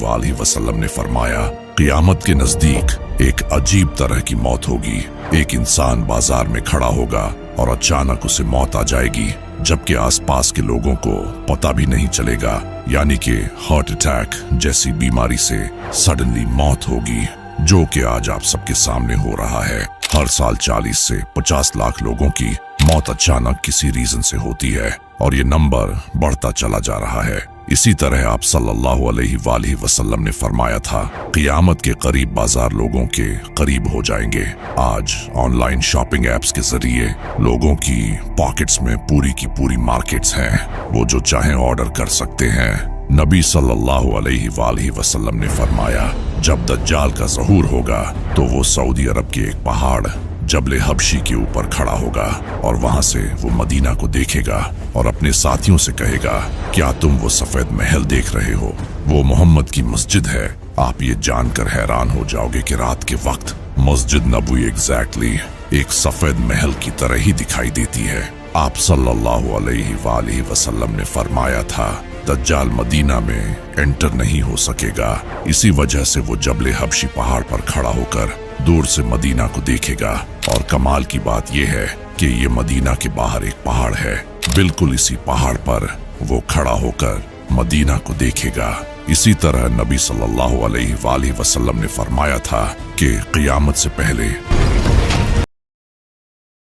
अलैहि वसल्लम ने फरमाया, क़यामत के नजदीक एक अजीब तरह की मौत होगी। एक इंसान बाजार में खड़ा होगा और अचानक उसे मौत आ जाएगी, जबकि आसपास के लोगों को पता भी नहीं चलेगा। यानी कि हार्ट अटैक जैसी बीमारी से सडनली मौत होगी, जो कि आज आप सबके सामने हो रहा है। हर साल 40 से 50 लाख लोगों की मौत अचानक किसी रीजन से होती है और ये नंबर बढ़ता चला जा रहा है। इसी तरह आप सल्लल्लाहु अलैहि वसल्लम ने फरमाया था, क़यामत के करीब बाजार लोगों के करीब हो जाएंगे। आज ऑनलाइन शॉपिंग एप्स के जरिए लोगों की पॉकेट्स में पूरी की पूरी मार्केट्स हैं, वो जो चाहें ऑर्डर कर सकते हैं। नबी सल्लल्लाहु अलैहि वसल्लम ने फरमाया, जब दज्जाल का ज़हूर होगा तो वो सऊदी अरब के एक पहाड़ जबले हबशी के ऊपर खड़ा होगा और वहां से वो मदीना को देखेगा और अपने साथियों से कहेगा, क्या तुम वो सफेद महल देख रहे हो? वो मोहम्मद की मस्जिद है। आप ये जानकर हैरान हो जाओगे कि रात के वक्त मस्जिद नबवी एग्जैक्टली एक सफेद महल की तरह ही दिखाई देती है। आप सल्लल्लाहु अलैहि वसल्लम ने फरमाया था, दज्जाल मदीना में एंटर नहीं हो सकेगा। इसी वजह से वो जबले हबशी पहाड़ पर खड़ा होकर दूर से मदीना को देखेगा। और कमाल की बात यह है कि ये मदीना के बाहर एक पहाड़ है, बिल्कुल इसी पहाड़ पर वो खड़ा होकर मदीना को देखेगा। इसी तरह नबी सल्लल्लाहु अलैहि वसल्लम ने फरमाया था कि क़यामत से पहले